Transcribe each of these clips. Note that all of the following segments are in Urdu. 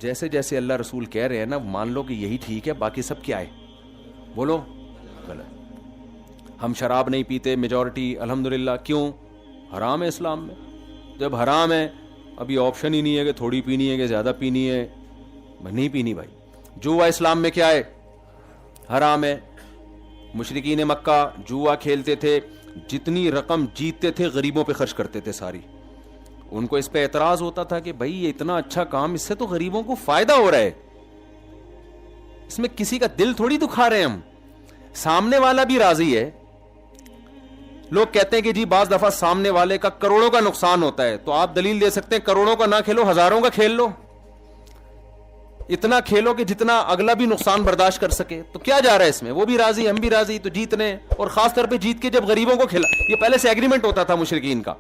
جیسے جیسے اللہ رسول کہہ رہے ہیں نا مان لو کہ یہی ٹھیک ہے, باقی سب کیا ہے بولو غلط. ہم شراب نہیں پیتے میجورٹی الحمدللہ, کیوں؟ حرام ہے اسلام میں. جب حرام ہے ابھی آپشن ہی نہیں ہے کہ تھوڑی پینی ہے کہ زیادہ پینی ہے, نہیں پینی بھائی. جوا اسلام میں کیا ہے؟ حرام ہے. مشرکین مکہ جوا کھیلتے تھے, جتنی رقم جیتتے تھے غریبوں پہ خرچ کرتے تھے ساری. ان کو اس پہ اعتراض ہوتا تھا کہ بھائی یہ اتنا اچھا کام, اس سے تو غریبوں کو فائدہ ہو رہا ہے, اس میں کسی کا دل تھوڑی دکھا رہے ہیں ہم, سامنے والا بھی راضی ہے. لوگ کہتے ہیں کہ جی بعض دفعہ سامنے والے کا کروڑوں کا نقصان ہوتا ہے, تو آپ دلیل دے سکتے ہیں کروڑوں کا نہ کھیلو, ہزاروں کا کھیل لو, اتنا کھیلو کہ جتنا اگلا بھی نقصان برداشت کر سکے. تو کیا جا رہا ہے اس میں؟ وہ بھی راضی, ہم بھی راضی, تو جیتنے. اور خاص طور پہ جیت کے جب غریبوں کو کھلا, یہ پہلے سے ایگریمنٹ ہوتا تھا مشرکین کا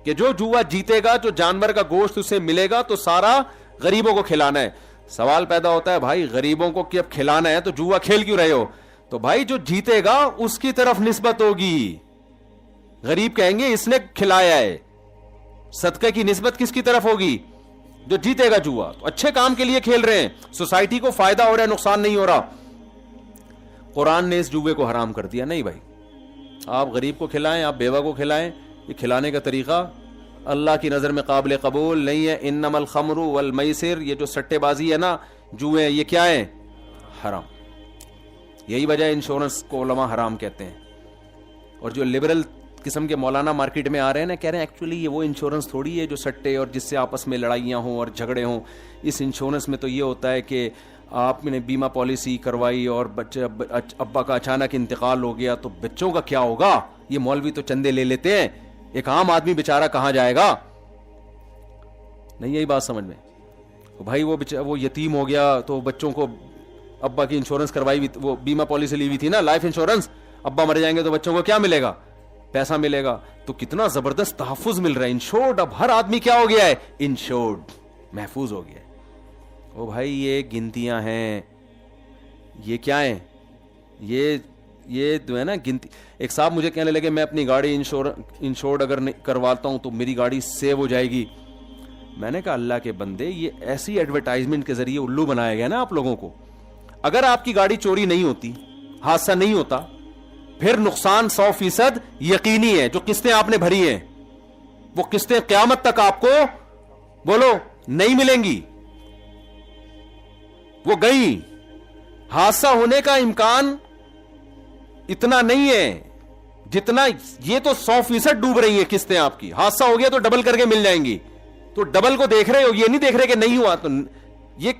کہ جو جوا جیتے گا, جو جانور کا گوشت اسے ملے گا تو سارا غریبوں کو کھلانا ہے. سوال پیدا ہوتا ہے بھائی غریبوں کو کب کھلانا ہے تو جوا کھیل کیوں رہے ہو؟ تو بھائی جو جیتے گا اس کی طرف نسبت ہوگی. غریب کہیں گے اس نے کھلایا ہے, صدقے کی نسبت کس کی طرف ہوگی؟ جو جیتے گا جوا. تو اچھے کام کے لیے کھیل رہے ہیں, سوسائٹی کو فائدہ ہو رہا ہے, نقصان نہیں ہو رہا. قرآن نے اس جوے کو حرام کر دیا. نہیں بھائی, آپ غریب کو کھلائیں, آپ بیوہ کو کھلائیں, یہ کھلانے کا طریقہ اللہ کی نظر میں قابل قبول نہیں ہے. انما الخمر والمیسر, یہ جو سٹے بازی ہے نا, جوئے, یہ کیا ہیں؟ حرام. یہی وجہ انشورنس کو علماء حرام کہتے ہیں. اور جو لبرل قسم کے مولانا مارکیٹ میں آ رہے ہیں نا, کہہ رہے ہیں ایکچولی یہ وہ انشورنس تھوڑی ہے جو سٹے اور جس سے آپس میں لڑائیاں ہوں اور جھگڑے ہوں. اس انشورنس میں تو یہ ہوتا ہے کہ آپ نے بیمہ پالیسی کروائی اور بچے ابا کا اچانک انتقال ہو گیا تو بچوں کا کیا ہوگا؟ یہ مولوی تو چندے لے لیتے ہیں, ایک عام آدمی بیچارہ کہاں جائے گا؟ نہیں یہی بات سمجھ میں. بھائی وہ یتیم ہو گیا تو بچوں کو ابا کی انشورنس کروائی ہوئی, وہ بیمہ پالیسی لی ہوئی تھی نا, لائف انشورنس. ابا مر جائیں گے تو بچوں کو کیا ملے گا؟ پیسہ ملے گا. تو کتنا زبردست تحفظ مل رہا ہے. انشورڈ, اب ہر آدمی کیا ہو گیا ہے؟ انشورڈ, محفوظ ہو گیا ہے. او بھائی یہ گنتیاں ہیں, یہ کیا ہیں؟ یہ جو ہے نا گنتی. ایک صاحب مجھے کہنے لگے میں اپنی گاڑی انشورڈ اگر کرواتا ہوں تو میری گاڑی سیو ہو جائے گی. میں نے کہا اللہ کے بندے, یہ ایسی ایڈورٹائزمنٹ کے ذریعے الو بنایا گیا نا آپ لوگوں کو. اگر آپ کی گاڑی چوری نہیں ہوتی, حادثہ نہیں ہوتا, پھر نقصان 100% یقینی ہے. جو قسطیں آپ نے بھری ہیں وہ قسطیں قیامت تک آپ کو بولو نہیں ملیں گی, وہ گئی. حادثہ ہونے کا امکان اتنا نہیں ہے جتنا یہ تو 100% ڈوب رہی ہے قسطیں آپ کی. حادثہ ہو گیا تو ڈبل کر کے مل جائیں گی, تو ڈبل کو دیکھ رہے ہو, یہ نہیں دیکھ رہے کہ نہیں ہوا. تو یہ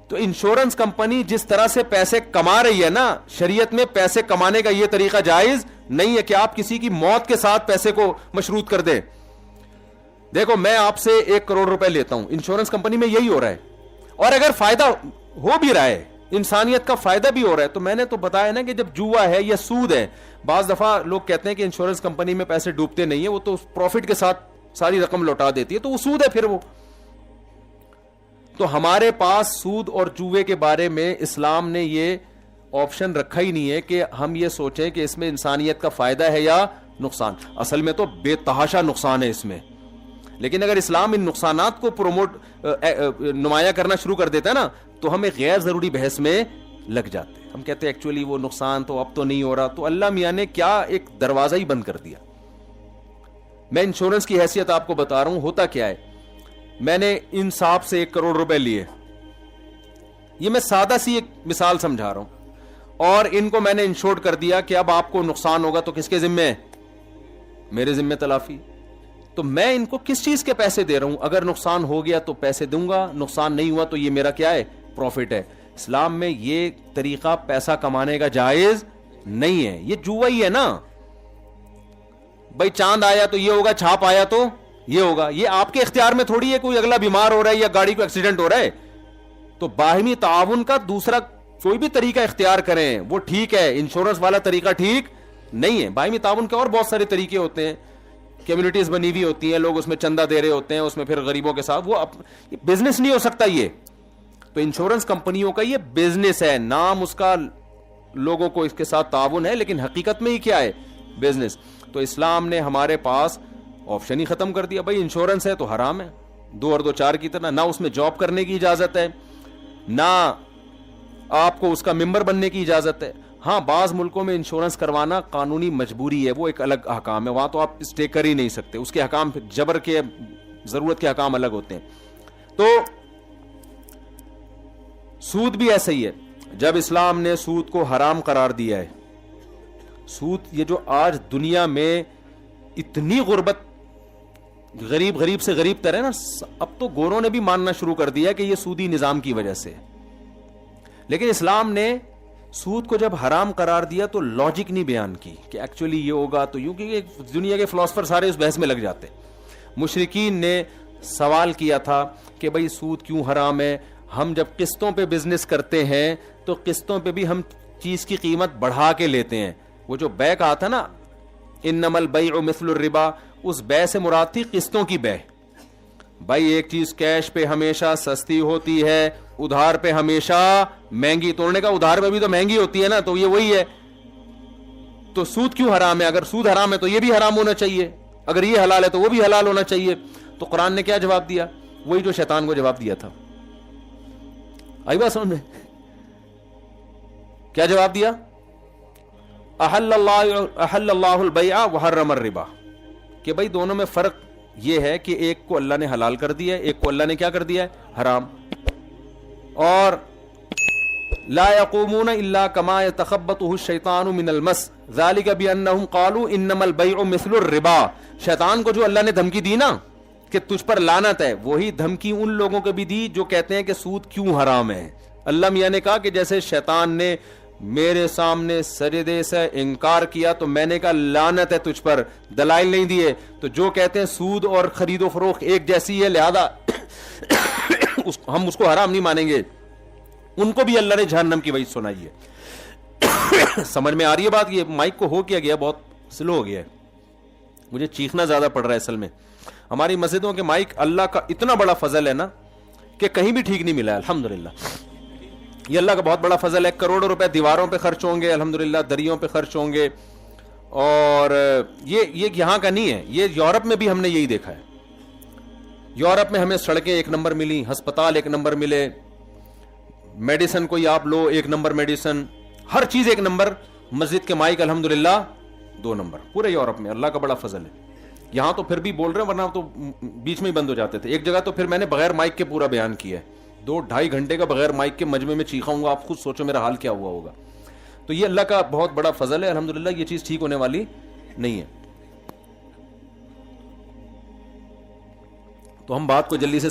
تو انشورنس کمپنی جس طرح سے پیسے کما رہی ہے نا, شریعت میں پیسے کمانے کا یہ طریقہ جائز نہیں ہے کہ آپ کسی کی موت کے ساتھ پیسے کو مشروط کر دیں. دیکھو میں آپ سے 1 کروڑ روپے لیتا ہوں, انشورنس کمپنی میں یہی ہو رہا ہے, اور اگر فائدہ ہو بھی رہا ہے, انسانیت کا فائدہ بھی ہو رہا ہے, تو میں نے تو بتایا نا کہ جب جوا ہے یا سود ہے. بعض دفعہ لوگ کہتے ہیں کہ انشورنس کمپنی میں پیسے ڈوبتے نہیں ہیں, وہ تو پروفٹ کے ساتھ ساری رقم لوٹا دیتی ہے, تو وہ سود ہے پھر وہ. تو ہمارے پاس سود اور جوے کے بارے میں اسلام نے یہ آپشن رکھا ہی نہیں ہے کہ ہم یہ سوچیں کہ اس میں انسانیت کا فائدہ ہے یا نقصان. اصل میں تو بے تحاشا نقصان ہے اس میں. لیکن اگر اسلام ان نقصانات کو نمایاں کرنا شروع کر دیتا ہے نا, تو ہم ایک غیر ضروری بحث میں لگ جاتے ہیں. ہم کہتے ہیں ایکچولی وہ نقصان تو اب تو نہیں ہو رہا. تو اللہ میاں نے کیا ایک دروازہ ہی بند کر دیا. میں انشورنس کی حیثیت آپ کو بتا رہا ہوں. ہوتا کیا ہے, میں نے ان صاحب سے 1 کروڑ روپے لیے, یہ میں سادہ سی ایک مثال سمجھا رہا ہوں, اور ان کو میں نے انشورڈ کر دیا کہ اب آپ کو نقصان ہوگا تو کس کے ذمہ ہے؟ میرے ذمہ تلافی. تو میں ان کو کس چیز کے پیسے دے رہا ہوں؟ اگر نقصان ہو گیا تو پیسے دوں گا, نقصان نہیں ہوا تو یہ میرا کیا ہے؟ پروفٹ ہے. اسلام میں یہ طریقہ پیسہ کمانے کا جائز نہیں ہے, یہ جوا ہی ہے نا. بھائی چاند آیا تو یہ ہوگا, چھاپ آیا تو یہ ہوگا. یہ آپ کے اختیار میں تھوڑی ہے. کوئی اگلا بیمار ہو رہا ہے یا گاڑی کو ایکسیڈنٹ ہو رہا ہے تو باہمی تعاون کا دوسرا کوئی بھی طریقہ اختیار کریں, وہ ٹھیک ہے. انشورنس والا طریقہ ٹھیک نہیں ہے. باہمی تعاون کے اور بہت سارے طریقے ہوتے ہیں, کمیونٹیز بنی ہوئی ہوتی ہیں, لوگ اس میں چندہ دے رہے ہوتے ہیں, اس میں پھر غریبوں کے ساتھ وہ بزنس نہیں ہو سکتا یہ. تو انشورنس کمپنیوں کا یہ بزنس ہے, نام اس کا لوگوں کو اس کے ساتھ تعاون ہے, لیکن حقیقت میں ہی کیا ہے؟ بزنس. تو اسلام نے ہمارے پاس آپشن ہی ختم کر دیا. بھائی انشورنس ہے تو حرام ہے, 2 اور 2 4 کی طرح, نہ اس میں جاب کرنے کی اجازت ہے, نہ آپ کو اس کا ممبر بننے کی اجازت ہے. ہاں بعض ملکوں میں انشورنس کروانا قانونی مجبوری ہے, وہ ایک الگ احکام ہے, وہاں تو آپ اسٹے کر ہی نہیں سکتے, اس کے احکام جبر کے ضرورت کے احکام الگ ہوتے ہیں. تو سود بھی ایسا ہی ہے. جب اسلام نے سود کو حرام قرار دیا ہے, سود یہ جو آج دنیا میں اتنی غربت, غریب سے غریب تر ہے نا, اب تو گوروں نے بھی ماننا شروع کر دیا کہ یہ سودی نظام کی وجہ سے. لیکن اسلام نے سود کو جب حرام قرار دیا تو لاجک نہیں بیان کی کہ ایکچولی یہ ہوگا تو یوں, کہ دنیا کے فلاسفر سارے اس بحث میں لگ جاتے. مشرکین نے سوال کیا تھا کہ بھئی سود کیوں حرام ہے, ہم جب قسطوں پہ بزنس کرتے ہیں تو قسطوں پہ بھی ہم چیز کی قیمت بڑھا کے لیتے ہیں. وہ جو بے کہا تھا نا, انما البیع مثل الربا, اس بے سے مراد تھی قسطوں کی بے. بھائی ایک چیز کیش پہ ہمیشہ سستی ہوتی ہے, ادھار پہ ہمیشہ مہنگی. توڑنے کا ادھار پہ بھی تو مہنگی ہوتی ہے نا, تو یہ وہی ہے. تو سود کیوں حرام ہے؟ اگر سود حرام ہے تو یہ بھی حرام ہونا چاہیے, اگر یہ حلال ہے تو وہ بھی حلال ہونا چاہیے. تو قرآن نے کیا جواب دیا؟ وہی جو شیطان کو جواب دیا تھا. آئی بات سمجھ میں؟ کیا جواب دیا؟ احل اللہ البیع وحرم الربا, کہ بھائی دونوں میں فرق یہ ہے کہ ایک کو اللہ نے حلال کر دیا ہے, ایک کو اللہ نے کیا کر دیا ہے؟ حرام. اور لا يقومون الا كما يتخبطه الشيطان من المس ذلك بانهم قالوا انما البيع مثل الربا. شیطان کو جو اللہ نے دھمکی دی نا کہ تجھ پر لعنت ہے, وہی دھمکی ان لوگوں کو بھی دی جو کہتے ہیں کہ سود کیوں حرام ہے. اللہ میاں نے کہا کہ جیسے شیطان نے میرے سامنے سجدے سے انکار کیا تو میں نے کہا لعنت ہے تجھ پر, دلائل نہیں دیے. تو جو کہتے ہیں سود اور خرید و فروخت ایک جیسی ہے لہذا ہم اس کو حرام نہیں مانیں گے, ان کو بھی اللہ نے جہنم کی وعید سنائی ہے. سمجھ میں آ رہی ہے بات؟ یہ مائک کو ہو کیا گیا, بہت سلو ہو گیا ہے, مجھے چیخنا زیادہ پڑ رہا ہے. اصل میں ہماری مسجدوں کے مائک اللہ کا اتنا بڑا فضل ہے نا کہ کہیں بھی ٹھیک نہیں ملا ہے الحمدللہ. یہ اللہ کا بہت بڑا فضل ہے. کروڑوں روپے دیواروں پہ خرچ ہوں گے الحمدللہ, دریوں پہ خرچ ہوں گے. اور یہ یہاں کا نہیں ہے, یہ یورپ میں بھی ہم نے یہی دیکھا ہے. یورپ میں ہمیں سڑکیں 1 نمبر ملی, ہسپتال 1 نمبر ملے, میڈیسن کوئی آپ لو 1 نمبر میڈیسن, ہر چیز 1 نمبر. مسجد کے مائک الحمدللہ 2 نمبر پورے یورپ میں. اللہ کا بڑا فضل ہے. یہاں تو پھر بھی بول رہے ہیں, ورنہ تو بیچ میں ہی بند ہو جاتے تھے. ایک جگہ تو پھر میں نے بغیر مائک کے پورا بیان کیا ہے, 2-2.5 گھنٹے کا بغیر مائک کے مجمع میں چیخا ہوں گا. آپ خود سوچو میرا حال کیا ہوا ہوگا. تو یہ اللہ کا بہت بڑا فضل ہے الحمدللہ. یہ چیز ٹھیک ہونے والی نہیں ہے. تو ہم بات کو جلدی سے